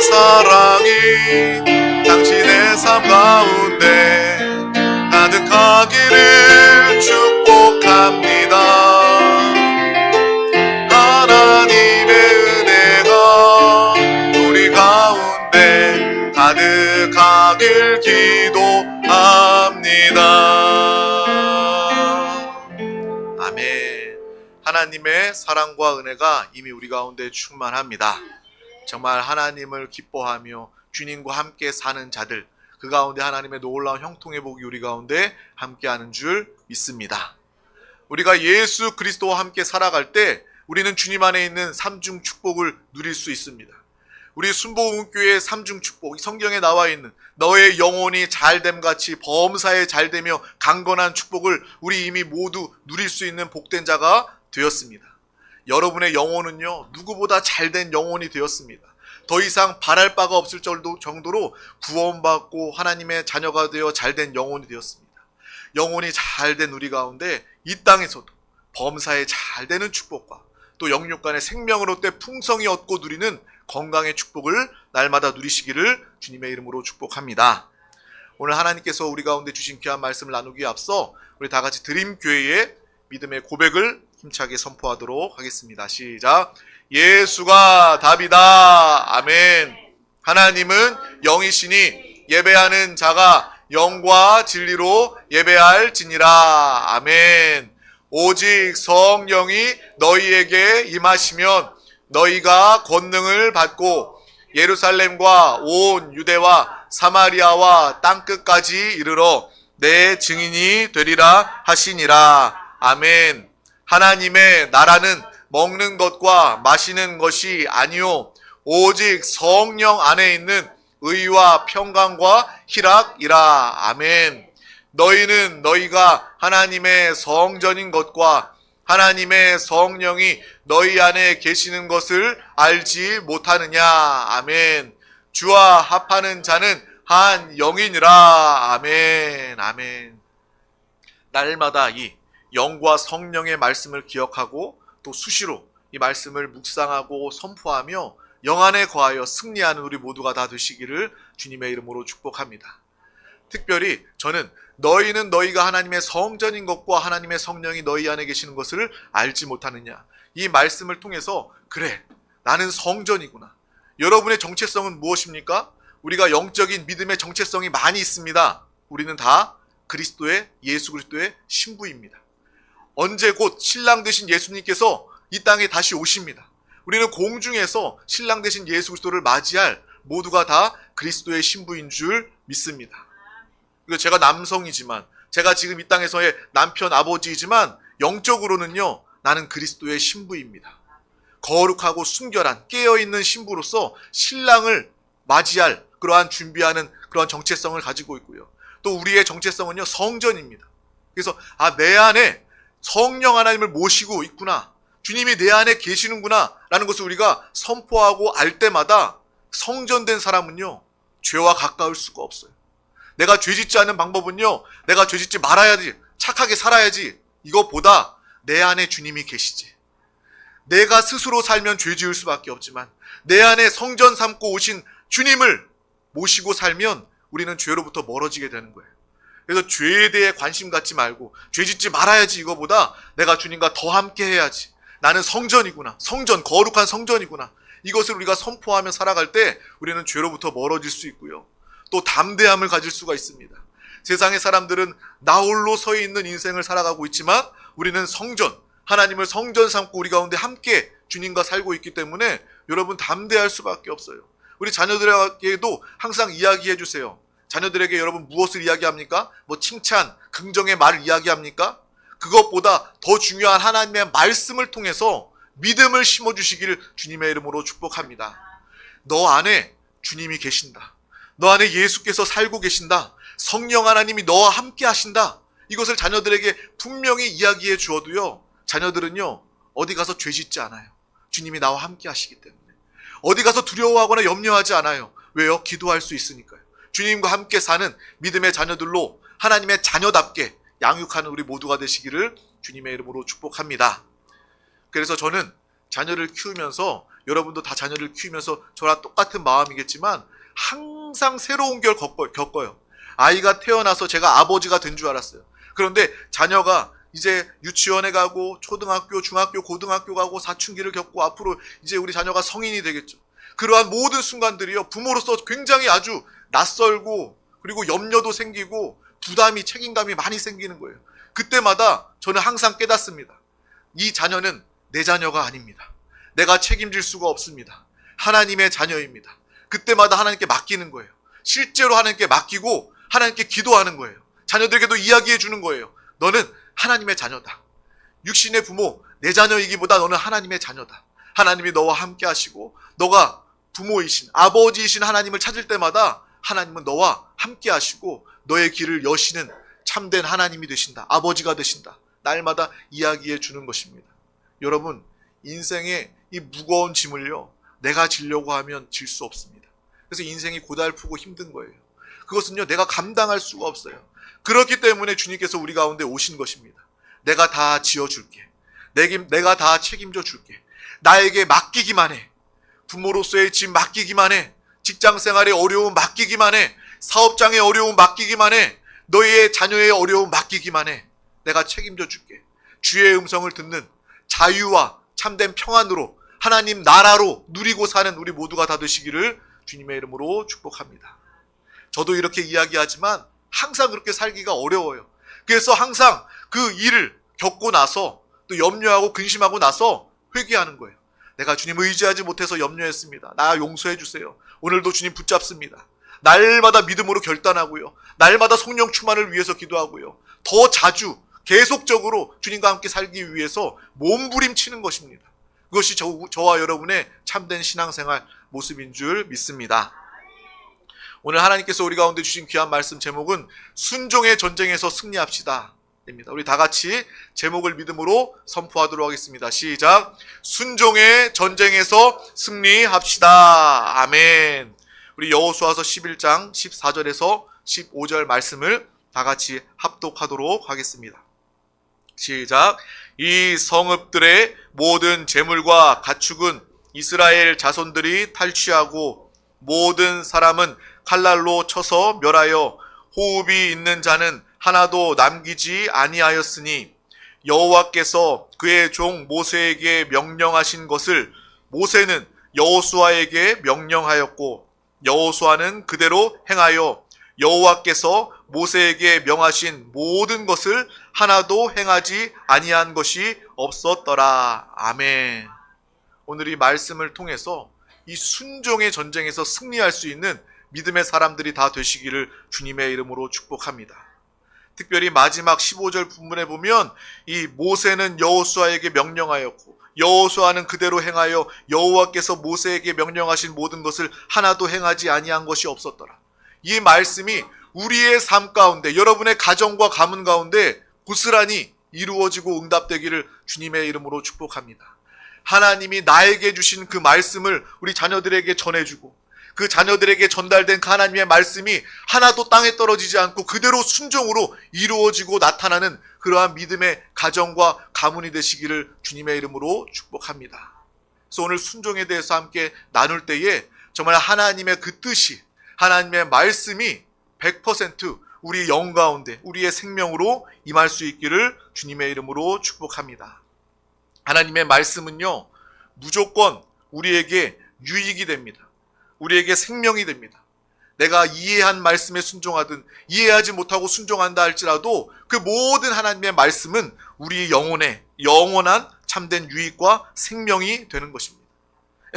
사랑이 당신의 삶 가운데 가득하기를 축복합니다. 하나님의 은혜가 우리 가운데 가득하길 기도합니다. 아멘. 하나님의 사랑과 은혜가 이미 우리 가운데 충만합니다. 정말 하나님을 기뻐하며 주님과 함께 사는 자들, 그 가운데 하나님의 놀라운 형통의 복이 우리 가운데 함께하는 줄 믿습니다. 우리가 예수 그리스도와 함께 살아갈 때 우리는 주님 안에 있는 삼중 축복을 누릴 수 있습니다. 우리 순복음교회의 삼중 축복, 성경에 나와 있는 너의 영혼이 잘됨 같이 범사에 잘되며 강건한 축복을 우리 이미 모두 누릴 수 있는 복된 자가 되었습니다. 여러분의 영혼은요, 누구보다 잘된 영혼이 되었습니다. 더 이상 바랄 바가 없을 정도로 구원받고 하나님의 자녀가 되어 잘된 영혼이 되었습니다. 영혼이 잘된 우리 가운데 이 땅에서도 범사에 잘되는 축복과 또 영육간의 생명을 얻되 풍성히 얻고 누리는 건강의 축복을 날마다 누리시기를 주님의 이름으로 축복합니다. 오늘 하나님께서 우리 가운데 주신 귀한 말씀을 나누기에 앞서 우리 다 같이 드림교회의 믿음의 고백을 힘차게 선포하도록 하겠습니다. 시작. 예수가 답이다. 아멘. 하나님은 영이시니 예배하는 자가 영과 진리로 예배할지니라. 아멘. 오직 성령이 너희에게 임하시면 너희가 권능을 받고 예루살렘과 온 유대와 사마리아와 땅끝까지 이르러 내 증인이 되리라 하시니라. 아멘. 하나님의 나라는 먹는 것과 마시는 것이 아니요 오직 성령 안에 있는 의와 평강과 희락이라. 아멘. 너희는 너희가 하나님의 성전인 것과 하나님의 성령이 너희 안에 계시는 것을 알지 못하느냐. 아멘. 주와 합하는 자는 한 영이니라. 아멘. 아멘. 날마다 이 영과 성령의 말씀을 기억하고 또 수시로 이 말씀을 묵상하고 선포하며 영 안에 거하여 승리하는 우리 모두가 다 되시기를 주님의 이름으로 축복합니다. 특별히 저는 너희는 너희가 하나님의 성전인 것과 하나님의 성령이 너희 안에 계시는 것을 알지 못하느냐, 이 말씀을 통해서 그래 나는 성전이구나. 여러분의 정체성은 무엇입니까? 우리가 영적인 믿음의 정체성이 많이 있습니다. 우리는 다 그리스도의 예수 그리스도의 신부입니다. 언제 곧 신랑 되신 예수님께서 이 땅에 다시 오십니다. 우리는 공중에서 신랑 되신 예수 그리스도를 맞이할 모두가 다 그리스도의 신부인 줄 믿습니다. 제가 남성이지만, 제가 지금 이 땅에서의 남편 아버지이지만 영적으로는요, 나는 그리스도의 신부입니다. 거룩하고 순결한 깨어있는 신부로서 신랑을 맞이할 그러한 준비하는 그러한 정체성을 가지고 있고요. 또 우리의 정체성은요, 성전입니다. 그래서 내 안에 성령 하나님을 모시고 있구나, 주님이 내 안에 계시는구나 라는 것을 우리가 선포하고 알 때마다 성전된 사람은요, 죄와 가까울 수가 없어요. 내가 죄짓지 않는 방법은요, 내가 죄짓지 말아야지, 착하게 살아야지, 이것보다 내 안에 주님이 계시지. 내가 스스로 살면 죄 지을 수밖에 없지만 내 안에 성전 삼고 오신 주님을 모시고 살면 우리는 죄로부터 멀어지게 되는 거예요. 그래서 죄에 대해 관심 갖지 말고 죄짓지 말아야지, 이거보다 내가 주님과 더 함께 해야지, 나는 성전이구나, 성전, 거룩한 성전이구나, 이것을 우리가 선포하며 살아갈 때 우리는 죄로부터 멀어질 수 있고요, 또 담대함을 가질 수가 있습니다. 세상의 사람들은 나 홀로 서 있는 인생을 살아가고 있지만 우리는 성전, 하나님을 성전 삼고 우리 가운데 함께 주님과 살고 있기 때문에 여러분 담대할 수밖에 없어요. 우리 자녀들에게도 항상 이야기해 주세요. 자녀들에게 여러분 무엇을 이야기합니까? 칭찬, 긍정의 말을 이야기합니까? 그것보다 더 중요한 하나님의 말씀을 통해서 믿음을 심어주시기를 주님의 이름으로 축복합니다. 너 안에 주님이 계신다. 너 안에 예수께서 살고 계신다. 성령 하나님이 너와 함께 하신다. 이것을 자녀들에게 분명히 이야기해 주어도요, 자녀들은요, 어디 가서 죄 짓지 않아요. 주님이 나와 함께 하시기 때문에. 어디 가서 두려워하거나 염려하지 않아요. 왜요? 기도할 수 있으니까요. 주님과 함께 사는 믿음의 자녀들로 하나님의 자녀답게 양육하는 우리 모두가 되시기를 주님의 이름으로 축복합니다. 그래서 저는 자녀를 키우면서 여러분도 다 자녀를 키우면서 저랑 똑같은 마음이겠지만 항상 새로운 걸 겪어요. 아이가 태어나서 제가 아버지가 된 줄 알았어요. 그런데 자녀가 이제 유치원에 가고 초등학교, 중학교, 고등학교 가고 사춘기를 겪고 앞으로 이제 우리 자녀가 성인이 되겠죠. 그러한 모든 순간들이요, 부모로서 굉장히 아주 낯설고 그리고 염려도 생기고 부담이, 책임감이 많이 생기는 거예요. 그때마다 저는 항상 깨닫습니다. 이 자녀는 내 자녀가 아닙니다. 내가 책임질 수가 없습니다. 하나님의 자녀입니다. 그때마다 하나님께 맡기는 거예요. 실제로 하나님께 맡기고 하나님께 기도하는 거예요. 자녀들에게도 이야기해 주는 거예요. 너는 하나님의 자녀다. 육신의 부모, 내 자녀이기보다 너는 하나님의 자녀다. 하나님이 너와 함께 하시고 너가 부모이신, 아버지이신 하나님을 찾을 때마다 하나님은 너와 함께 하시고 너의 길을 여시는 참된 하나님이 되신다. 아버지가 되신다. 날마다 이야기해 주는 것입니다. 여러분, 인생의 이 무거운 짐을요, 내가 지려고 하면 질 수 없습니다. 그래서 인생이 고달프고 힘든 거예요. 그것은요, 내가 감당할 수가 없어요. 그렇기 때문에 주님께서 우리 가운데 오신 것입니다. 내가 다 지어줄게. 내가 다 책임져 줄게. 나에게 맡기기만 해. 부모로서의 짐 맡기기만 해. 직장생활의 어려움 맡기기만 해. 사업장의 어려움 맡기기만 해. 너의 자녀의 어려움 맡기기만 해. 내가 책임져 줄게. 주의 음성을 듣는 자유와 참된 평안으로 하나님 나라로 누리고 사는 우리 모두가 다 되시기를 주님의 이름으로 축복합니다. 저도 이렇게 이야기하지만 항상 그렇게 살기가 어려워요. 그래서 항상 그 일을 겪고 나서 또 염려하고 근심하고 나서 회개하는 거예요. 내가 주님 의지하지 못해서 염려했습니다. 나 용서해 주세요. 오늘도 주님 붙잡습니다. 날마다 믿음으로 결단하고요. 날마다 성령 충만을 위해서 기도하고요. 더 자주 계속적으로 주님과 함께 살기 위해서 몸부림치는 것입니다. 그것이 저와 여러분의 참된 신앙생활 모습인 줄 믿습니다. 오늘 하나님께서 우리 가운데 주신 귀한 말씀 제목은 순종의 전쟁에서 승리합시다 입니다. 우리 다 같이 제목을 믿음으로 선포하도록 하겠습니다. 시작. 순종의 전쟁에서 승리합시다. 아멘. 우리 여호수아서 11장 14절에서 15절 말씀을 다 같이 합독하도록 하겠습니다. 시작. 이 성읍들의 모든 재물과 가축은 이스라엘 자손들이 탈취하고 모든 사람은 칼날로 쳐서 멸하여 호흡이 있는 자는 하나도 남기지 아니하였으니 여호와께서 그의 종 모세에게 명령하신 것을 모세는 여호수아에게 명령하였고 여호수아는 그대로 행하여 여호와께서 모세에게 명하신 모든 것을 하나도 행하지 아니한 것이 없었더라. 아멘. 오늘 이 말씀을 통해서 이 순종의 전쟁에서 승리할 수 있는 믿음의 사람들이 다 되시기를 주님의 이름으로 축복합니다. 특별히 마지막 15절 부분에 보면 이 모세는 여호수아에게 명령하였고 여호수아는 그대로 행하여 여호와께서 모세에게 명령하신 모든 것을 하나도 행하지 아니한 것이 없었더라. 이 말씀이 우리의 삶 가운데, 여러분의 가정과 가문 가운데 고스란히 이루어지고 응답되기를 주님의 이름으로 축복합니다. 하나님이 나에게 주신 그 말씀을 우리 자녀들에게 전해주고 그 자녀들에게 전달된 그 하나님의 말씀이 하나도 땅에 떨어지지 않고 그대로 순종으로 이루어지고 나타나는 그러한 믿음의 가정과 가문이 되시기를 주님의 이름으로 축복합니다. 그래서 오늘 순종에 대해서 함께 나눌 때에 정말 하나님의 그 뜻이, 하나님의 말씀이 100% 우리 영 가운데 우리의 생명으로 임할 수 있기를 주님의 이름으로 축복합니다. 하나님의 말씀은요, 무조건 우리에게 유익이 됩니다. 우리에게 생명이 됩니다. 내가 이해한 말씀에 순종하든 이해하지 못하고 순종한다 할지라도 그 모든 하나님의 말씀은 우리 영혼에 영원한 참된 유익과 생명이 되는 것입니다.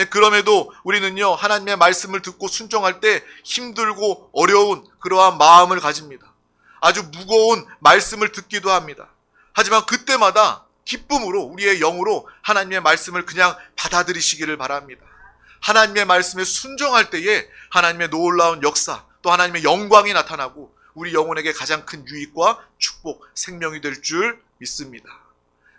그럼에도 우리는요, 하나님의 말씀을 듣고 순종할 때 힘들고 어려운 그러한 마음을 가집니다. 아주 무거운 말씀을 듣기도 합니다. 하지만 그때마다 기쁨으로 우리의 영으로 하나님의 말씀을 그냥 받아들이시기를 바랍니다. 하나님의 말씀에 순종할 때에 하나님의 놀라운 역사, 또 하나님의 영광이 나타나고 우리 영혼에게 가장 큰 유익과 축복, 생명이 될 줄 믿습니다.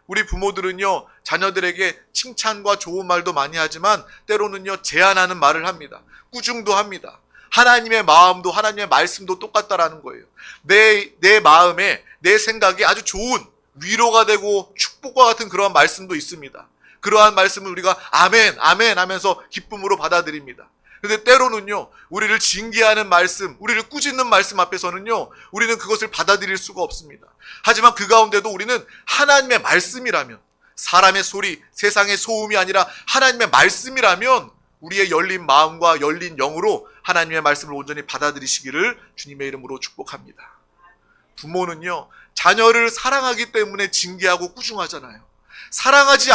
우리 부모들은요, 자녀들에게 칭찬과 좋은 말도 많이 하지만 때로는요, 제안하는 말을 합니다. 꾸중도 합니다. 하나님의 마음도 하나님의 말씀도 똑같다라는 거예요. 내 마음에, 내 생각에 아주 좋은 위로가 되고 축복과 같은 그런 말씀도 있습니다. 그러한 말씀을 우리가 아멘, 아멘 하면서 기쁨으로 받아들입니다. 근데 때로는요, 우리를 징계하는 말씀, 우리를 꾸짖는 말씀 앞에서는요, 우리는 그것을 받아들일 수가 없습니다. 하지만 그 가운데도 우리는 하나님의 말씀이라면, 사람의 소리, 세상의 소음이 아니라 하나님의 말씀이라면 우리의 열린 마음과 열린 영으로 하나님의 말씀을 온전히 받아들이시기를 주님의 이름으로 축복합니다. 부모는요, 자녀를 사랑하기 때문에 징계하고 꾸중하잖아요. 사랑하지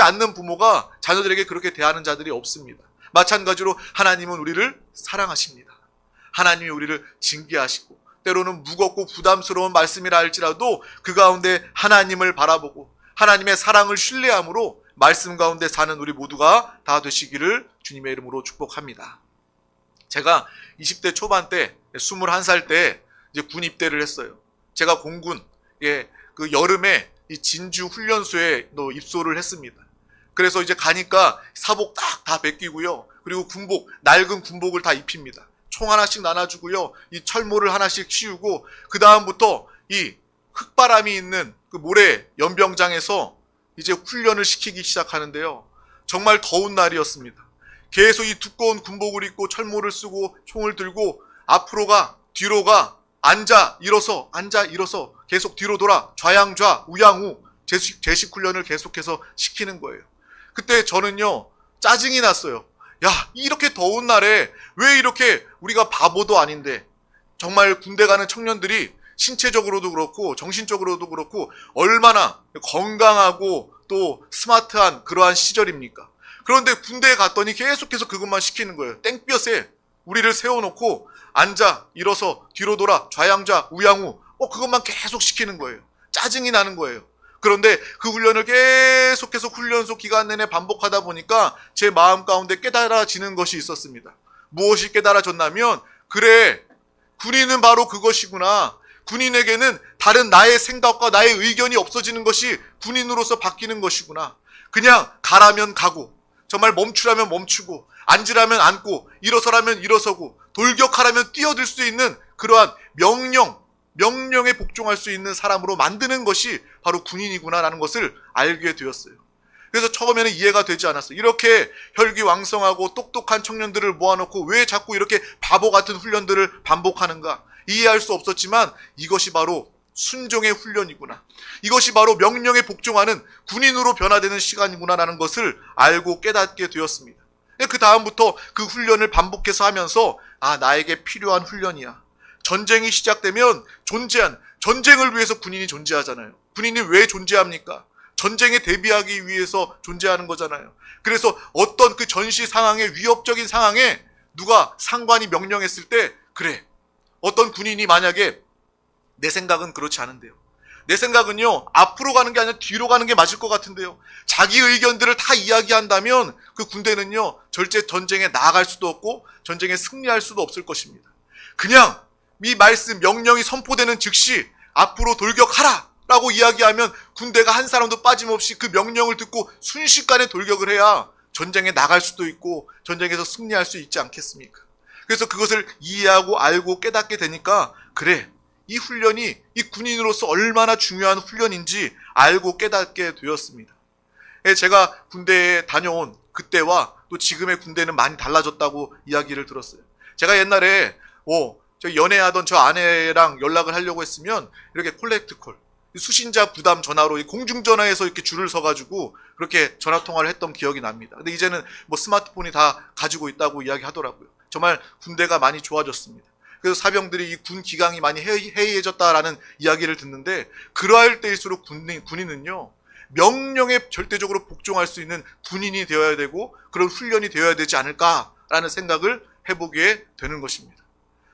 않는 부모가 자녀들에게 그렇게 대하는 자들이 없습니다. 마찬가지로 하나님은 우리를 사랑하십니다. 하나님이 우리를 징계하시고 때로는 무겁고 부담스러운 말씀이라 할지라도 그 가운데 하나님을 바라보고 하나님의 사랑을 신뢰함으로 말씀 가운데 사는 우리 모두가 다 되시기를 주님의 이름으로 축복합니다. 제가 20대 초반 때 21살 때 이제 군 입대를 했어요. 제가 공군 그 여름에 이 진주 훈련소에 입소를 했습니다. 그래서 이제 가니까 사복 딱 다 벗기고요. 그리고 군복, 낡은 군복을 다 입힙니다. 총 하나씩 나눠주고요. 이 철모를 하나씩 씌우고 그 다음부터 이 흙바람이 있는 그 모래 연병장에서 이제 훈련을 시키기 시작하는데요. 정말 더운 날이었습니다. 계속 이 두꺼운 군복을 입고 철모를 쓰고 총을 들고 앞으로 가, 뒤로 가, 앉아, 일어서, 계속 뒤로 돌아, 좌양좌, 우양우, 제식 훈련을 계속해서 시키는 거예요. 그때 저는요, 짜증이 났어요. 야, 이렇게 더운 날에 왜 이렇게 우리가 바보도 아닌데 정말 군대 가는 청년들이 신체적으로도 그렇고 정신적으로도 그렇고 얼마나 건강하고 또 스마트한 그러한 시절입니까? 그런데 군대에 갔더니 계속해서 그것만 시키는 거예요. 땡볕에 우리를 세워놓고 앉아, 일어서, 뒤로 돌아, 좌양좌, 우양우 그것만 계속 시키는 거예요. 짜증이 나는 거예요. 그런데 그 훈련을 계속해서 훈련소 기간 내내 반복하다 보니까 제 마음 가운데 깨달아지는 것이 있었습니다. 무엇이 깨달아졌냐면, 그래, 군인은 바로 그것이구나. 군인에게는 다른 나의 생각과 나의 의견이 없어지는 것이 군인으로서 바뀌는 것이구나. 그냥 가라면 가고, 정말 멈추라면 멈추고, 앉으라면 앉고, 일어서라면 일어서고, 돌격하라면 뛰어들 수 있는 그러한 명령에 복종할 수 있는 사람으로 만드는 것이 바로 군인이구나라는 것을 알게 되었어요. 그래서 처음에는 이해가 되지 않았어요. 이렇게 혈기왕성하고 똑똑한 청년들을 모아놓고 왜 자꾸 이렇게 바보 같은 훈련들을 반복하는가 이해할 수 없었지만 이것이 바로 순종의 훈련이구나. 이것이 바로 명령에 복종하는 군인으로 변화되는 시간이구나라는 것을 알고 깨닫게 되었습니다. 그 다음부터 그 훈련을 반복해서 하면서 나에게 필요한 훈련이야. 전쟁이 시작되면 전쟁을 위해서 군인이 존재하잖아요. 군인이 왜 존재합니까? 전쟁에 대비하기 위해서 존재하는 거잖아요. 그래서 어떤 그 전시 상황에 위협적인 상황에 누가 상관이 명령했을 때 그래. 어떤 군인이 만약에 내 생각은 그렇지 않은데요. 내 생각은요. 앞으로 가는 게 아니라 뒤로 가는 게 맞을 것 같은데요. 자기 의견들을 다 이야기한다면 그 군대는요. 절대 전쟁에 나아갈 수도 없고 전쟁에 승리할 수도 없을 것입니다. 그냥 이 말씀 명령이 선포되는 즉시 앞으로 돌격하라 라고 이야기하면 군대가 한 사람도 빠짐없이 그 명령을 듣고 순식간에 돌격을 해야 전쟁에 나갈 수도 있고 전쟁에서 승리할 수 있지 않겠습니까? 그래서 그것을 이해하고 알고 깨닫게 되니까 그래, 이 훈련이 이 군인으로서 얼마나 중요한 훈련인지 알고 깨닫게 되었습니다. 제가 군대에 다녀온 그때와 또 지금의 군대는 많이 달라졌다고 이야기를 들었어요. 제가 옛날에 저 연애하던 저 아내랑 연락을 하려고 했으면 이렇게 콜렉트콜, 수신자 부담 전화로 공중전화에서 이렇게 줄을 서가지고 그렇게 전화통화를 했던 기억이 납니다. 근데 이제는 스마트폰이 다 가지고 있다고 이야기하더라고요. 정말 군대가 많이 좋아졌습니다. 그래서 사병들이 이 군 기강이 많이 해이해졌다라는 이야기를 듣는데 그러할 때일수록 군인은요. 명령에 절대적으로 복종할 수 있는 군인이 되어야 되고 그런 훈련이 되어야 되지 않을까라는 생각을 해보게 되는 것입니다.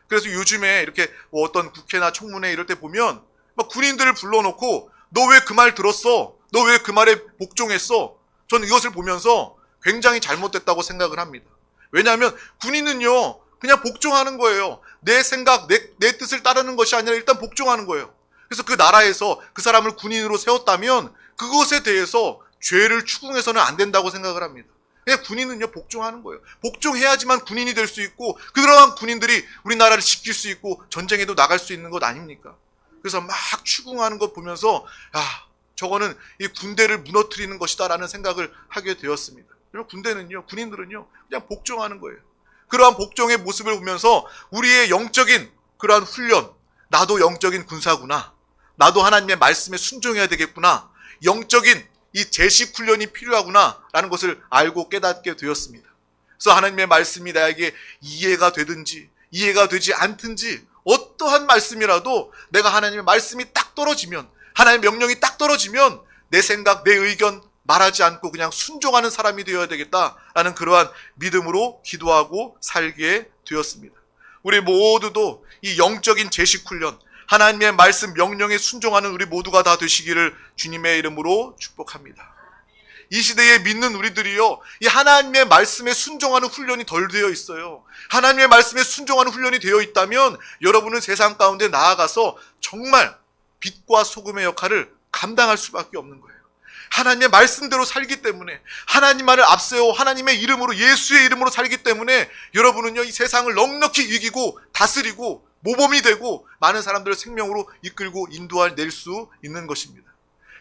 그래서 요즘에 이렇게 어떤 국회나 청문회 이럴 때 보면 막 군인들을 불러놓고 너 왜 그 말 들었어? 너 왜 그 말에 복종했어? 저는 이것을 보면서 굉장히 잘못됐다고 생각을 합니다. 왜냐하면 군인은요 그냥 복종하는 거예요. 내 생각, 내 뜻을 따르는 것이 아니라 일단 복종하는 거예요. 그래서 그 나라에서 그 사람을 군인으로 세웠다면 그것에 대해서 죄를 추궁해서는 안 된다고 생각을 합니다. 그냥 군인은요 복종하는 거예요. 복종해야지만 군인이 될 수 있고 그러한 군인들이 우리나라를 지킬 수 있고 전쟁에도 나갈 수 있는 것 아닙니까? 그래서 막 추궁하는 것 보면서 저거는 이 군대를 무너뜨리는 것이다 라는 생각을 하게 되었습니다. 그리고 군대는요, 군인들은요, 그냥 복종하는 거예요. 그러한 복종의 모습을 보면서 우리의 영적인 그러한 훈련, 나도 영적인 군사구나, 나도 하나님의 말씀에 순종해야 되겠구나, 영적인 이 제식 훈련이 필요하구나 라는 것을 알고 깨닫게 되었습니다. 그래서 하나님의 말씀이 나에게 이해가 되든지 이해가 되지 않든지 어떠한 말씀이라도 내가 하나님의 말씀이 딱 떨어지면, 하나님의 명령이 딱 떨어지면 내 생각, 내 의견 말하지 않고 그냥 순종하는 사람이 되어야 되겠다라는 그러한 믿음으로 기도하고 살게 되었습니다. 우리 모두도 이 영적인 제식 훈련, 하나님의 말씀 명령에 순종하는 우리 모두가 다 되시기를 주님의 이름으로 축복합니다. 이 시대에 믿는 우리들이요, 이 하나님의 말씀에 순종하는 훈련이 덜 되어 있어요. 하나님의 말씀에 순종하는 훈련이 되어 있다면 여러분은 세상 가운데 나아가서 정말 빛과 소금의 역할을 감당할 수밖에 없는 거예요. 하나님의 말씀대로 살기 때문에, 하나님만을 앞세워 하나님의 이름으로, 예수의 이름으로 살기 때문에 여러분은요, 이 세상을 넉넉히 이기고 다스리고 모범이 되고 많은 사람들을 생명으로 이끌고 인도할 수 있는 것입니다.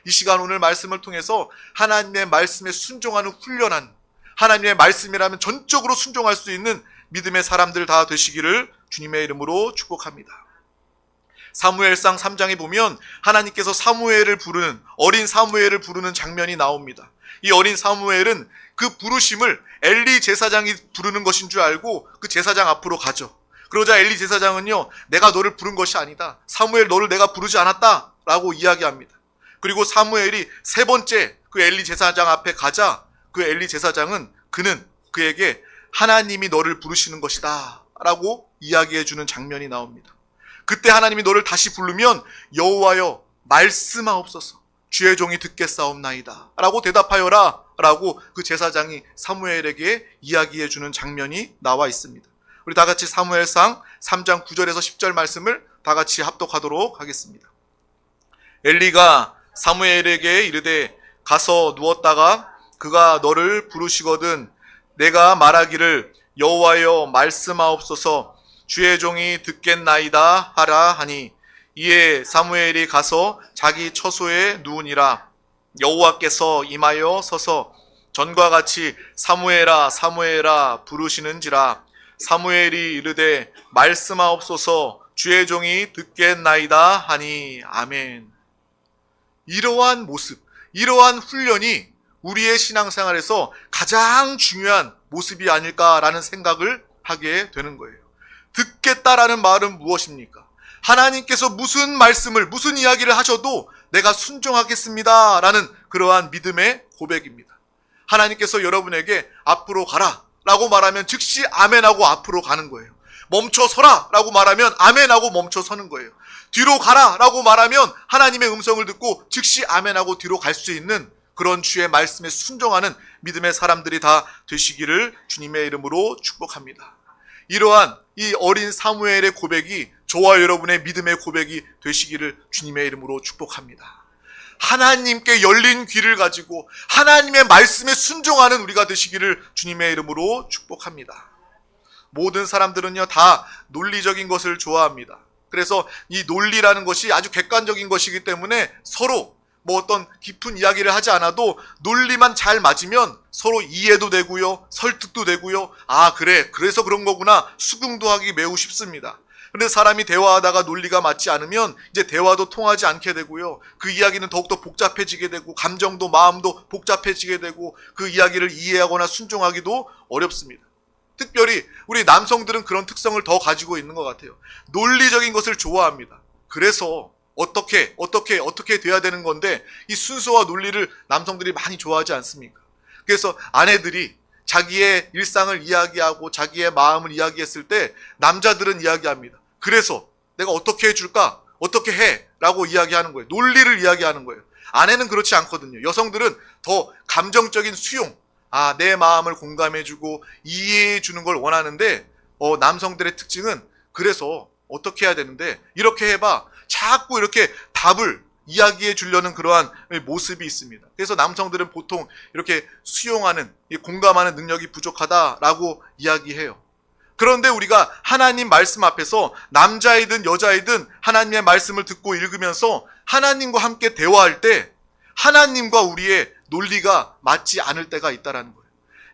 이 시간 오늘 말씀을 통해서 하나님의 말씀에 순종하는 훈련한, 하나님의 말씀이라면 전적으로 순종할 수 있는 믿음의 사람들 다 되시기를 주님의 이름으로 축복합니다. 사무엘상 3장에 보면 하나님께서 사무엘을 부르는, 어린 사무엘을 부르는 장면이 나옵니다. 이 어린 사무엘은 그 부르심을 엘리 제사장이 부르는 것인 줄 알고 그 제사장 앞으로 가죠. 그러자 엘리 제사장은요, 내가 너를 부른 것이 아니다, 사무엘 너를 내가 부르지 않았다 라고 이야기합니다. 그리고 사무엘이 세 번째 그 엘리 제사장 앞에 가자 그 엘리 제사장은 그에게 하나님이 너를 부르시는 것이다 라고 이야기해 주는 장면이 나옵니다. 그때 하나님이 너를 다시 부르면 여호와여 말씀하옵소서, 주의 종이 듣겠사옵나이다 라고 대답하여라 라고 그 제사장이 사무엘에게 이야기해 주는 장면이 나와 있습니다. 우리 다 같이 사무엘상 3장 9절에서 10절 말씀을 다 같이 합독하도록 하겠습니다. 엘리가 사무엘에게 이르되 가서 누웠다가 그가 너를 부르시거든 내가 말하기를 여호와여 말씀하옵소서, 주의 종이 듣겠나이다 하라 하니, 이에 사무엘이 가서 자기 처소에 누우니라. 여호와께서 임하여 서서 전과 같이 사무엘아 사무엘아 부르시는지라. 사무엘이 이르되 말씀하옵소서, 주의 종이 듣겠나이다 하니. 아멘. 이러한 모습, 이러한 훈련이 우리의 신앙생활에서 가장 중요한 모습이 아닐까라는 생각을 하게 되는 거예요. 듣겠다라는 말은 무엇입니까? 하나님께서 무슨 말씀을, 무슨 이야기를 하셔도 내가 순종하겠습니다 라는 그러한 믿음의 고백입니다. 하나님께서 여러분에게 앞으로 가라 라고 말하면 즉시 아멘하고 앞으로 가는 거예요. 멈춰 서라 라고 말하면 아멘하고 멈춰 서는 거예요. 뒤로 가라 라고 말하면 하나님의 음성을 듣고 즉시 아멘하고 뒤로 갈 수 있는 그런 주의 말씀에 순종하는 믿음의 사람들이 다 되시기를 주님의 이름으로 축복합니다. 이러한 이 어린 사무엘의 고백이 저와 여러분의 믿음의 고백이 되시기를 주님의 이름으로 축복합니다. 하나님께 열린 귀를 가지고 하나님의 말씀에 순종하는 우리가 되시기를 주님의 이름으로 축복합니다. 모든 사람들은요 다 논리적인 것을 좋아합니다. 그래서 이 논리라는 것이 아주 객관적인 것이기 때문에 서로 뭐 어떤 깊은 이야기를 하지 않아도 논리만 잘 맞으면 서로 이해도 되고요, 설득도 되고요, 아 그래, 그래서 그런 거구나, 수긍도 하기 매우 쉽습니다. 그런데 사람이 대화하다가 논리가 맞지 않으면 이제 대화도 통하지 않게 되고요, 그 이야기는 더욱더 복잡해지게 되고 감정도 마음도 복잡해지게 되고 그 이야기를 이해하거나 순종하기도 어렵습니다. 특별히 우리 남성들은 그런 특성을 더 가지고 있는 것 같아요. 논리적인 것을 좋아합니다. 그래서 어떻게 돼야 되는 건데 이 순서와 논리를 남성들이 많이 좋아하지 않습니까? 그래서 아내들이 자기의 일상을 이야기하고 자기의 마음을 이야기했을 때 남자들은 이야기합니다. 그래서 내가 어떻게 해줄까? 어떻게 해? 라고 이야기하는 거예요. 논리를 이야기하는 거예요. 아내는 그렇지 않거든요. 여성들은 더 감정적인 수용, 내 마음을 공감해주고 이해해주는 걸 원하는데 남성들의 특징은 그래서 어떻게 해야 되는데 이렇게 해봐. 자꾸 이렇게 답을 이야기해 주려는 그러한 모습이 있습니다. 그래서 남성들은 보통 이렇게 수용하는, 공감하는 능력이 부족하다라고 이야기해요. 그런데 우리가 하나님 말씀 앞에서 남자이든 여자이든 하나님의 말씀을 듣고 읽으면서 하나님과 함께 대화할 때 하나님과 우리의 논리가 맞지 않을 때가 있다라는 거예요.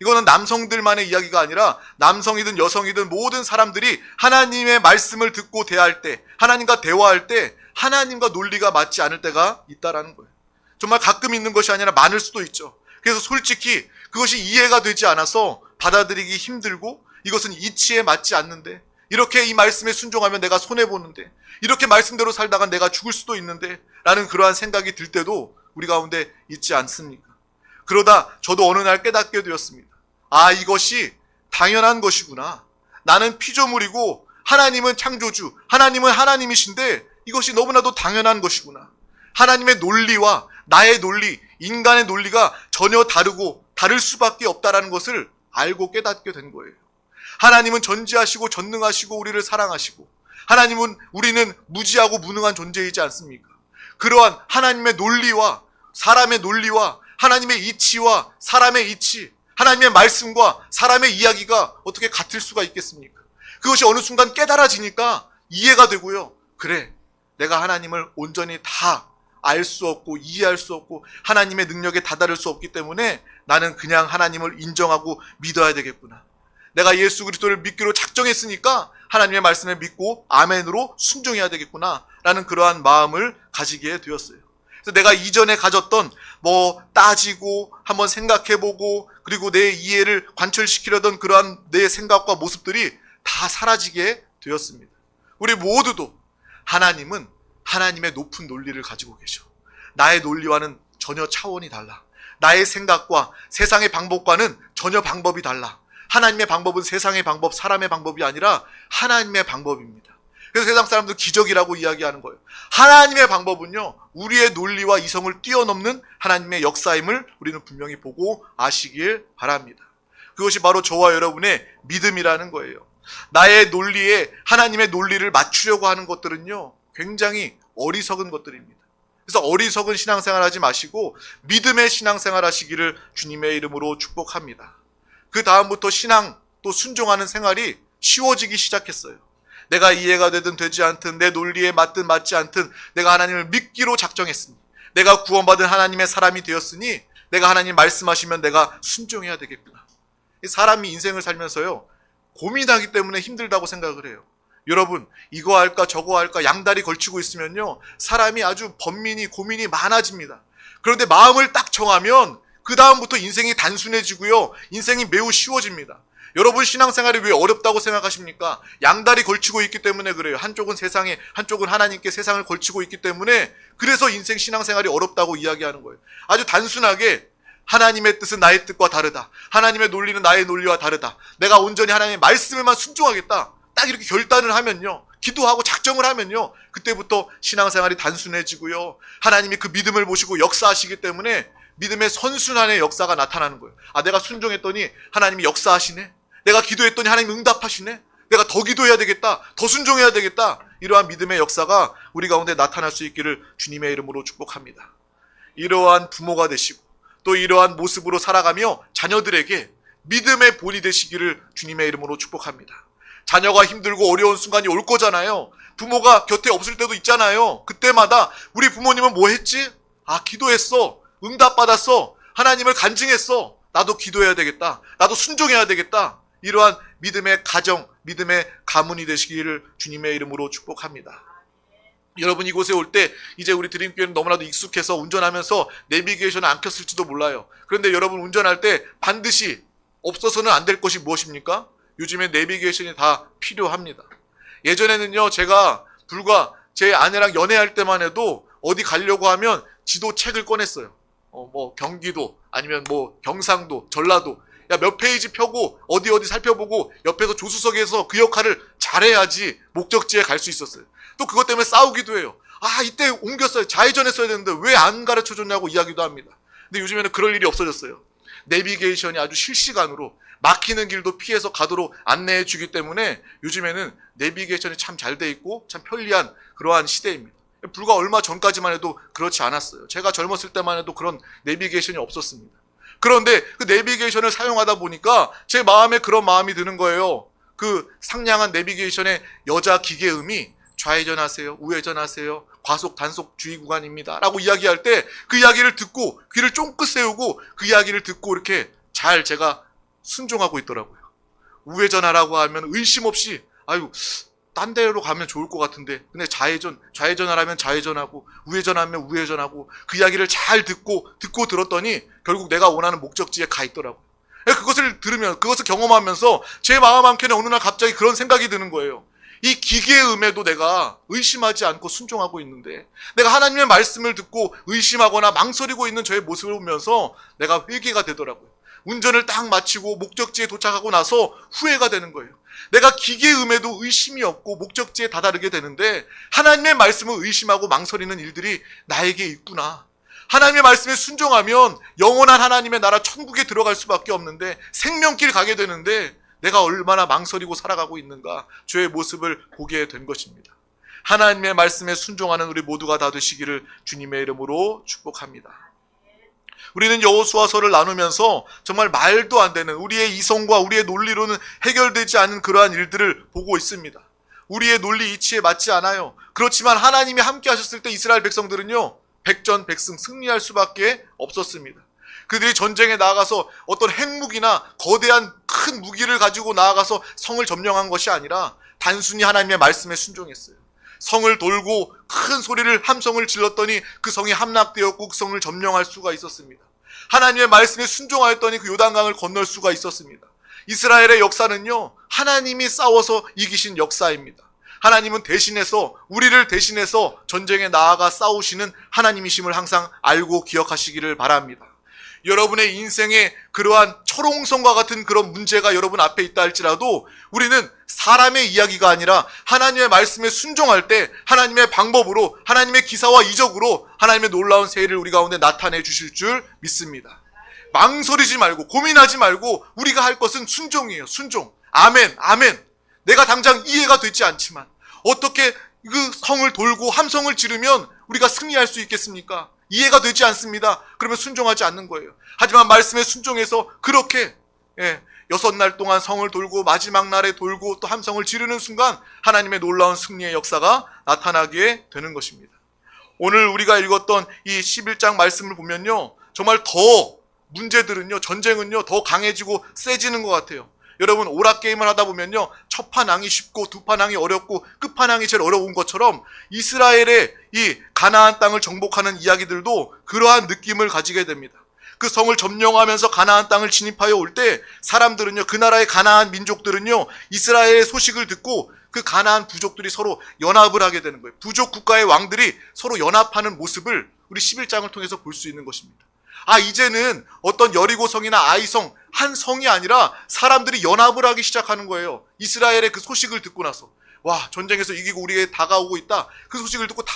이거는 남성들만의 이야기가 아니라 남성이든 여성이든 모든 사람들이 하나님의 말씀을 듣고 대할 때, 하나님과 대화할 때 하나님과 논리가 맞지 않을 때가 있다라는 거예요. 정말 가끔 있는 것이 아니라 많을 수도 있죠. 그래서 솔직히 그것이 이해가 되지 않아서 받아들이기 힘들고, 이것은 이치에 맞지 않는데, 이렇게 이 말씀에 순종하면 내가 손해보는데, 이렇게 말씀대로 살다가 내가 죽을 수도 있는데 라는 그러한 생각이 들 때도 우리 가운데 있지 않습니까? 그러다 저도 어느 날 깨닫게 되었습니다. 아, 이것이 당연한 것이구나. 나는 피조물이고 하나님은 창조주, 하나님은 하나님이신데 이것이 너무나도 당연한 것이구나. 하나님의 논리와 나의 논리, 인간의 논리가 전혀 다르고 다를 수밖에 없다라는 것을 알고 깨닫게 된 거예요. 하나님은 전지하시고 전능하시고 우리를 사랑하시고, 하나님은 우리는 무지하고 무능한 존재이지 않습니까? 그러한 하나님의 논리와 사람의 논리와 하나님의 이치와 사람의 이치, 하나님의 말씀과 사람의 이야기가 어떻게 같을 수가 있겠습니까? 그것이 어느 순간 깨달아지니까 이해가 되고요. 그래, 내가 하나님을 온전히 다 알 수 없고 이해할 수 없고 하나님의 능력에 다다를 수 없기 때문에 나는 그냥 하나님을 인정하고 믿어야 되겠구나. 내가 예수 그리스도를 믿기로 작정했으니까 하나님의 말씀을 믿고 아멘으로 순종해야 되겠구나 라는 그러한 마음을 가지게 되었어요. 그래서 내가 이전에 가졌던 따지고 한번 생각해보고 그리고 내 이해를 관철시키려던 그러한 내 생각과 모습들이 다 사라지게 되었습니다. 우리 모두도 하나님은 하나님의 높은 논리를 가지고 계셔. 나의 논리와는 전혀 차원이 달라. 나의 생각과 세상의 방법과는 전혀 방법이 달라. 하나님의 방법은 세상의 방법, 사람의 방법이 아니라 하나님의 방법입니다. 그래서 세상 사람들 기적이라고 이야기하는 거예요. 하나님의 방법은요, 우리의 논리와 이성을 뛰어넘는 하나님의 역사임을 우리는 분명히 보고 아시길 바랍니다. 그것이 바로 저와 여러분의 믿음이라는 거예요. 나의 논리에 하나님의 논리를 맞추려고 하는 것들은요, 굉장히 어리석은 것들입니다. 그래서 어리석은 신앙생활 하지 마시고 믿음의 신앙생활 하시기를 주님의 이름으로 축복합니다. 그 다음부터 신앙 또 순종하는 생활이 쉬워지기 시작했어요. 내가 이해가 되든 되지 않든, 내 논리에 맞든 맞지 않든 내가 하나님을 믿기로 작정했으니, 내가 구원받은 하나님의 사람이 되었으니 내가 하나님 말씀하시면 내가 순종해야 되겠구나. 사람이 인생을 살면서요, 고민하기 때문에 힘들다고 생각을 해요. 여러분, 이거 할까 저거 할까 양다리 걸치고 있으면요, 사람이 아주 고민이 많아집니다. 그런데 마음을 딱 정하면 그 다음부터 인생이 단순해지고요, 인생이 매우 쉬워집니다. 여러분 신앙생활이 왜 어렵다고 생각하십니까? 양다리 걸치고 있기 때문에 그래요. 한쪽은 세상에, 한쪽은 하나님께 세상을 걸치고 있기 때문에 그래서 인생 신앙생활이 어렵다고 이야기하는 거예요. 아주 단순하게 하나님의 뜻은 나의 뜻과 다르다. 하나님의 논리는 나의 논리와 다르다. 내가 온전히 하나님의 말씀에만 순종하겠다. 딱 이렇게 결단을 하면요, 기도하고 작정을 하면요, 그때부터 신앙생활이 단순해지고요, 하나님이 그 믿음을 보시고 역사하시기 때문에 믿음의 선순환의 역사가 나타나는 거예요. 아, 내가 순종했더니 하나님이 역사하시네. 내가 기도했더니 하나님이 응답하시네. 내가 더 기도해야 되겠다. 더 순종해야 되겠다. 이러한 믿음의 역사가 우리 가운데 나타날 수 있기를 주님의 이름으로 축복합니다. 이러한 부모가 되시고 또 이러한 모습으로 살아가며 자녀들에게 믿음의 본이 되시기를 주님의 이름으로 축복합니다. 자녀가 힘들고 어려운 순간이 올 거잖아요. 부모가 곁에 없을 때도 있잖아요. 그때마다 우리 부모님은 뭐 했지? 아, 기도했어. 응답받았어. 하나님을 간증했어. 나도 기도해야 되겠다. 나도 순종해야 되겠다. 이러한 믿음의 가정, 믿음의 가문이 되시기를 주님의 이름으로 축복합니다. 여러분, 이곳에 올 때 이제 우리 드림교회는 너무나도 익숙해서 운전하면서 내비게이션을 안 켰을지도 몰라요. 그런데 여러분 운전할 때 반드시 없어서는 안 될 것이 무엇입니까? 요즘에 내비게이션이 다 필요합니다. 예전에는요, 제가 불과 제 아내랑 연애할 때만 해도 어디 가려고 하면 지도책을 꺼냈어요. 경기도 아니면 경상도, 전라도, 야, 몇 페이지 펴고 어디 살펴보고 옆에서 조수석에서 그 역할을 잘해야지 목적지에 갈 수 있었어요. 또 그것 때문에 싸우기도 해요. 아, 이때 옮겼어요. 좌회전했어야 되는데 왜 안 가르쳐줬냐고 이야기도 합니다. 근데 요즘에는 그럴 일이 없어졌어요. 내비게이션이 아주 실시간으로 막히는 길도 피해서 가도록 안내해 주기 때문에 요즘에는 내비게이션이 참 잘 돼 있고 참 편리한 그러한 시대입니다. 불과 얼마 전까지만 해도 그렇지 않았어요. 제가 젊었을 때만 해도 그런 내비게이션이 없었습니다. 그런데 그 내비게이션을 사용하다 보니까 제 마음에 그런 마음이 드는 거예요. 그 상냥한 내비게이션의 여자 기계음이 좌회전하세요, 우회전하세요, 과속 단속 주의 구간입니다 라고 이야기할 때 그 이야기를 듣고 귀를 쫑긋 세우고 그 이야기를 듣고 이렇게 잘 제가 순종하고 있더라고요. 우회전하라고 하면 의심 없이 아유 딴 데로 가면 좋을 것 같은데 근데 좌회전하라면 좌회전하고 우회전하면 우회전하고 그 이야기를 잘 듣고 들었더니 결국 내가 원하는 목적지에 가 있더라고요. 그것을 들으면 그것을 경험하면서 제 마음 한켠에 어느 날 갑자기 그런 생각이 드는 거예요. 이 기계의 음에도 내가 의심하지 않고 순종하고 있는데 내가 하나님의 말씀을 듣고 의심하거나 망설이고 있는 저의 모습을 보면서 내가 회개가 되더라고요. 운전을 딱 마치고 목적지에 도착하고 나서 후회가 되는 거예요. 내가 기계의 음에도 의심이 없고 목적지에 다다르게 되는데 하나님의 말씀을 의심하고 망설이는 일들이 나에게 있구나. 하나님의 말씀에 순종하면 영원한 하나님의 나라 천국에 들어갈 수밖에 없는데 생명길 가게 되는데 내가 얼마나 망설이고 살아가고 있는가 저의 모습을 보게 된 것입니다. 하나님의 말씀에 순종하는 우리 모두가 다 되시기를 주님의 이름으로 축복합니다. 우리는 여호수아서를 나누면서 정말 말도 안 되는 우리의 이성과 우리의 논리로는 해결되지 않은 그러한 일들을 보고 있습니다. 우리의 논리 이치에 맞지 않아요. 그렇지만 하나님이 함께 하셨을 때 이스라엘 백성들은요 백전백승 승리할 수밖에 없었습니다. 그들이 전쟁에 나아가서 어떤 핵무기나 거대한 큰 무기를 가지고 나아가서 성을 점령한 것이 아니라 단순히 하나님의 말씀에 순종했어요. 성을 돌고 큰 소리를 함성을 질렀더니 그 성이 함락되었고 그 성을 점령할 수가 있었습니다. 하나님의 말씀에 순종하였더니 그 요단강을 건널 수가 있었습니다. 이스라엘의 역사는요 하나님이 싸워서 이기신 역사입니다. 하나님은 대신해서 우리를 대신해서 전쟁에 나아가 싸우시는 하나님이심을 항상 알고 기억하시기를 바랍니다. 여러분의 인생에 그러한 철옹성과 같은 그런 문제가 여러분 앞에 있다 할지라도 우리는 사람의 이야기가 아니라 하나님의 말씀에 순종할 때 하나님의 방법으로 하나님의 기사와 이적으로 하나님의 놀라운 세일을 우리 가운데 나타내 주실 줄 믿습니다. 망설이지 말고 고민하지 말고 우리가 할 것은 순종이에요. 순종. 아멘 아멘. 내가 당장 이해가 되지 않지만 어떻게 그 성을 돌고 함성을 지르면 우리가 승리할 수 있겠습니까? 이해가 되지 않습니다. 그러면 순종하지 않는 거예요. 하지만 말씀에 순종해서 그렇게 6날 동안 성을 돌고 마지막 날에 돌고 또 함성을 지르는 순간 하나님의 놀라운 승리의 역사가 나타나게 되는 것입니다. 오늘 우리가 읽었던 이 11장 말씀을 보면요 정말 더 문제들은요 전쟁은요 더 강해지고 세지는 것 같아요. 여러분 오락게임을 하다 보면요 첫 판왕이 쉽고 두 판왕이 어렵고 끝판왕이 제일 어려운 것처럼 이스라엘의 이 가나안 땅을 정복하는 이야기들도 그러한 느낌을 가지게 됩니다. 그 성을 점령하면서 가나안 땅을 진입하여 올 때 사람들은요 그 나라의 가나안 민족들은요 이스라엘의 소식을 듣고 그 가나안 부족들이 서로 연합을 하게 되는 거예요. 부족 국가의 왕들이 서로 연합하는 모습을 우리 11장을 통해서 볼 수 있는 것입니다. 이제는 어떤 여리고성이나 아이성 한 성이 아니라 사람들이 연합을 하기 시작하는 거예요. 이스라엘의 그 소식을 듣고 나서 와 전쟁에서 이기고 우리에게 다가오고 있다. 그 소식을 듣고 다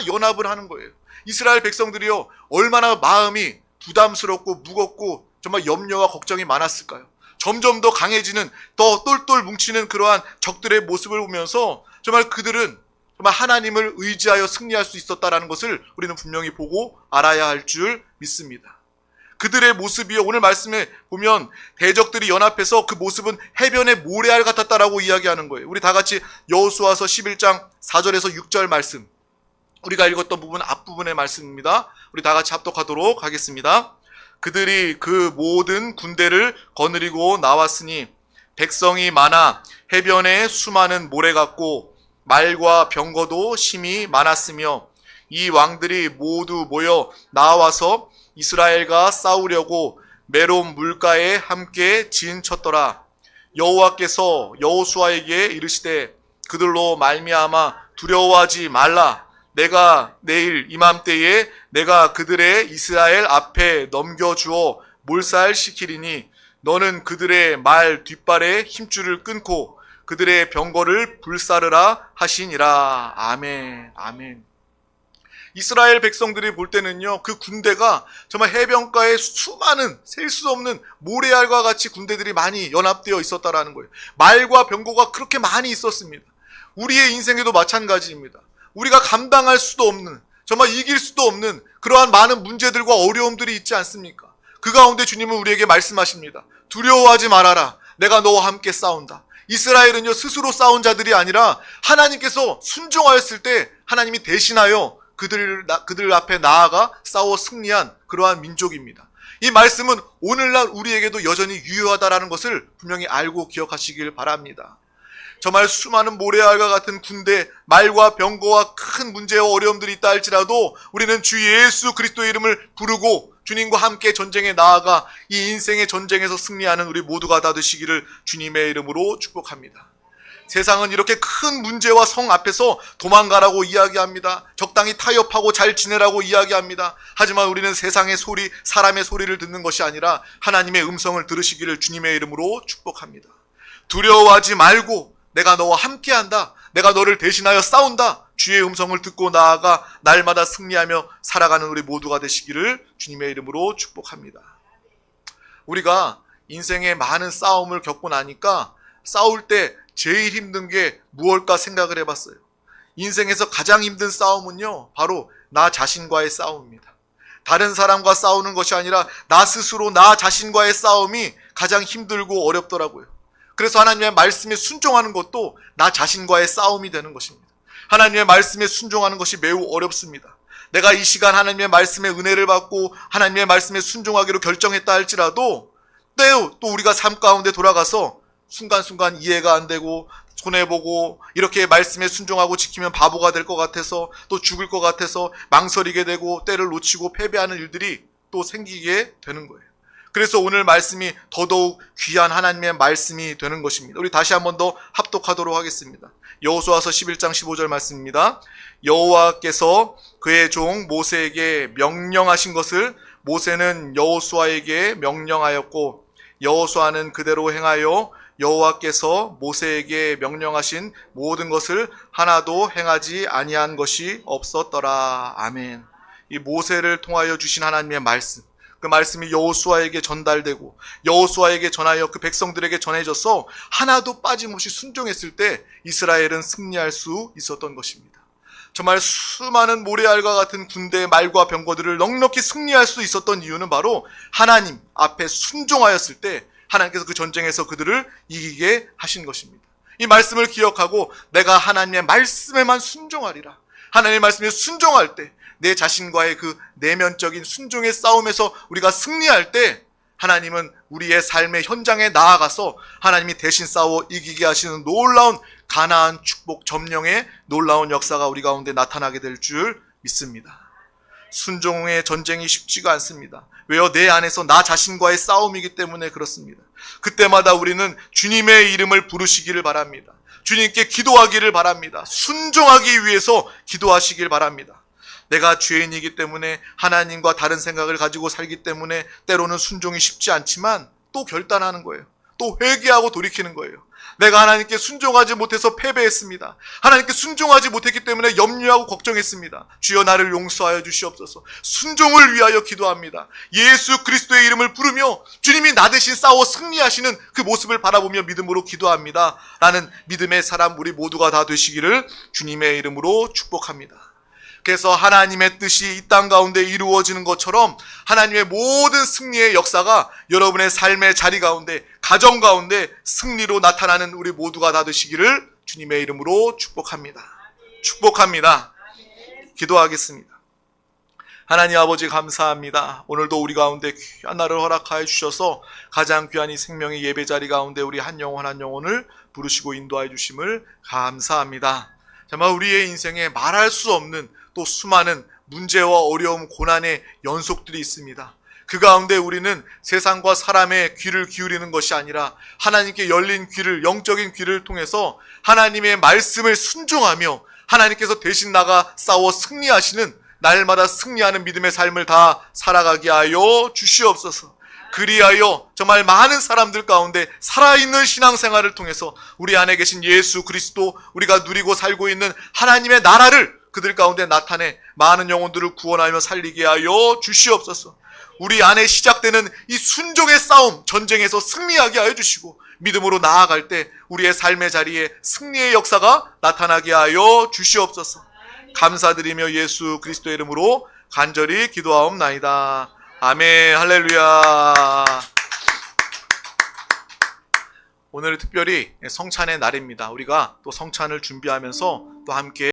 연합을 하는 거예요. 이스라엘 백성들이요 얼마나 마음이 부담스럽고 무겁고 정말 염려와 걱정이 많았을까요? 점점 더 강해지는 더 똘똘 뭉치는 그러한 적들의 모습을 보면서 정말 그들은 정말 하나님을 의지하여 승리할 수 있었다라는 것을 우리는 분명히 보고 알아야 할 줄 믿습니다. 그들의 모습이요 오늘 말씀에 보면 대적들이 연합해서 그 모습은 해변의 모래알 같았다라고 이야기하는 거예요. 우리 다 같이 여호수아서 11장 4절에서 6절 말씀 우리가 읽었던 부분 앞부분의 말씀입니다. 우리 다 같이 합독하도록 하겠습니다. 그들이 그 모든 군대를 거느리고 나왔으니 백성이 많아 해변에 수많은 모래 같고 말과 병거도 심히 많았으며 이 왕들이 모두 모여 나와서 이스라엘과 싸우려고 메론 물가에 함께 진쳤더라. 여호와께서 여호수아에게 이르시되 그들로 말미암아 두려워하지 말라. 내가 내일 이맘때에 내가 그들의 이스라엘 앞에 넘겨주어 몰살시키리니 너는 그들의 말 뒷발에 힘줄을 끊고 그들의 병거를 불사르라 하시니라. 아멘 아멘. 이스라엘 백성들이 볼 때는요 그 군대가 정말 해변가에 수많은 셀 수 없는 모래알과 같이 군대들이 많이 연합되어 있었다라는 거예요. 말과 병거가 그렇게 많이 있었습니다. 우리의 인생에도 마찬가지입니다. 우리가 감당할 수도 없는 정말 이길 수도 없는 그러한 많은 문제들과 어려움들이 있지 않습니까? 그 가운데 주님은 우리에게 말씀하십니다. 두려워하지 말아라. 내가 너와 함께 싸운다. 이스라엘은요 스스로 싸운 자들이 아니라 하나님께서 순종하였을 때 하나님이 대신하여 그들 앞에 나아가 싸워 승리한 그러한 민족입니다. 이 말씀은 오늘날 우리에게도 여전히 유효하다라는 것을 분명히 알고 기억하시길 바랍니다. 정말 수많은 모래알과 같은 군대, 말과 병거와 큰 문제와 어려움들이 있다 할지라도 우리는 주 예수 그리스도의 이름을 부르고 주님과 함께 전쟁에 나아가 이 인생의 전쟁에서 승리하는 우리 모두가 다 되시기를 주님의 이름으로 축복합니다. 세상은 이렇게 큰 문제와 성 앞에서 도망가라고 이야기합니다. 적당히 타협하고 잘 지내라고 이야기합니다. 하지만 우리는 세상의 소리, 사람의 소리를 듣는 것이 아니라 하나님의 음성을 들으시기를 주님의 이름으로 축복합니다. 두려워하지 말고 내가 너와 함께한다. 내가 너를 대신하여 싸운다. 주의 음성을 듣고 나아가 날마다 승리하며 살아가는 우리 모두가 되시기를 주님의 이름으로 축복합니다. 우리가 인생의 많은 싸움을 겪고 나니까 싸울 때 제일 힘든 게 무엇일까 생각을 해봤어요. 인생에서 가장 힘든 싸움은요, 바로 나 자신과의 싸움입니다. 다른 사람과 싸우는 것이 아니라 나 스스로 나 자신과의 싸움이 가장 힘들고 어렵더라고요. 그래서 하나님의 말씀에 순종하는 것도 나 자신과의 싸움이 되는 것입니다. 하나님의 말씀에 순종하는 것이 매우 어렵습니다. 내가 이 시간 하나님의 말씀의 은혜를 받고 하나님의 말씀에 순종하기로 결정했다 할지라도 또 우리가 삶 가운데 돌아가서 순간순간 이해가 안 되고 손해보고 이렇게 말씀에 순종하고 지키면 바보가 될 것 같아서 또 죽을 것 같아서 망설이게 되고 때를 놓치고 패배하는 일들이 또 생기게 되는 거예요. 그래서 오늘 말씀이 더더욱 귀한 하나님의 말씀이 되는 것입니다. 우리 다시 한 번 더 합독하도록 하겠습니다. 여호수아서 11장 15절 말씀입니다. 여호와께서 그의 종 모세에게 명령하신 것을 모세는 여호수아에게 명령하였고 여호수아는 그대로 행하여 여호와께서 모세에게 명령하신 모든 것을 하나도 행하지 아니한 것이 없었더라. 아멘. 이 모세를 통하여 주신 하나님의 말씀, 그 말씀이 여호수아에게 전달되고 여호수아에게 전하여 그 백성들에게 전해져서 하나도 빠짐없이 순종했을 때 이스라엘은 승리할 수 있었던 것입니다. 정말 수많은 모래알과 같은 군대의 말과 병거들을 넉넉히 승리할 수 있었던 이유는 바로 하나님 앞에 순종하였을 때 하나님께서 그 전쟁에서 그들을 이기게 하신 것입니다. 이 말씀을 기억하고 내가 하나님의 말씀에만 순종하리라. 하나님의 말씀에 순종할 때 내 자신과의 그 내면적인 순종의 싸움에서 우리가 승리할 때 하나님은 우리의 삶의 현장에 나아가서 하나님이 대신 싸워 이기게 하시는 놀라운 가나안 축복 점령의 놀라운 역사가 우리 가운데 나타나게 될 줄 믿습니다. 순종의 전쟁이 쉽지가 않습니다. 왜요? 내 안에서 나 자신과의 싸움이기 때문에 그렇습니다. 그때마다 우리는 주님의 이름을 부르시기를 바랍니다. 주님께 기도하기를 바랍니다. 순종하기 위해서 기도하시길 바랍니다. 내가 죄인이기 때문에 하나님과 다른 생각을 가지고 살기 때문에 때로는 순종이 쉽지 않지만 또 결단하는 거예요. 또 회개하고 돌이키는 거예요. 내가 하나님께 순종하지 못해서 패배했습니다. 하나님께 순종하지 못했기 때문에 염려하고 걱정했습니다. 주여 나를 용서하여 주시옵소서. 순종을 위하여 기도합니다. 예수 그리스도의 이름을 부르며 주님이 나 대신 싸워 승리하시는 그 모습을 바라보며 믿음으로 기도합니다. 라는 믿음의 사람 우리 모두가 다 되시기를 주님의 이름으로 축복합니다. 그래서 하나님의 뜻이 이 땅 가운데 이루어지는 것처럼 하나님의 모든 승리의 역사가 여러분의 삶의 자리 가운데, 가정 가운데 승리로 나타나는 우리 모두가 다 되시기를 주님의 이름으로 축복합니다. 축복합니다. 기도하겠습니다. 하나님 아버지 감사합니다. 오늘도 우리 가운데 귀한 날을 허락하여 주셔서 가장 귀한 이 생명의 예배 자리 가운데 우리 한 영혼 한 영혼을 부르시고 인도하여 주심을 감사합니다. 정말 우리의 인생에 말할 수 없는 또 수많은 문제와 어려움, 고난의 연속들이 있습니다. 그 가운데 우리는 세상과 사람의 귀를 기울이는 것이 아니라 하나님께 열린 귀를, 영적인 귀를 통해서 하나님의 말씀을 순종하며 하나님께서 대신 나가 싸워 승리하시는 날마다 승리하는 믿음의 삶을 다 살아가게 하여 주시옵소서. 그리하여 정말 많은 사람들 가운데 살아있는 신앙생활을 통해서 우리 안에 계신 예수 그리스도, 우리가 누리고 살고 있는 하나님의 나라를 그들 가운데 나타내 많은 영혼들을 구원하며 살리게 하여 주시옵소서. 우리 안에 시작되는 이 순종의 싸움, 전쟁에서 승리하게 하여 주시고 믿음으로 나아갈 때 우리의 삶의 자리에 승리의 역사가 나타나게 하여 주시옵소서. 감사드리며 예수 그리스도의 이름으로 간절히 기도하옵나이다. 아멘. 할렐루야. 오늘은 특별히 성찬의 날입니다. 우리가 또 성찬을 준비하면서 또 함께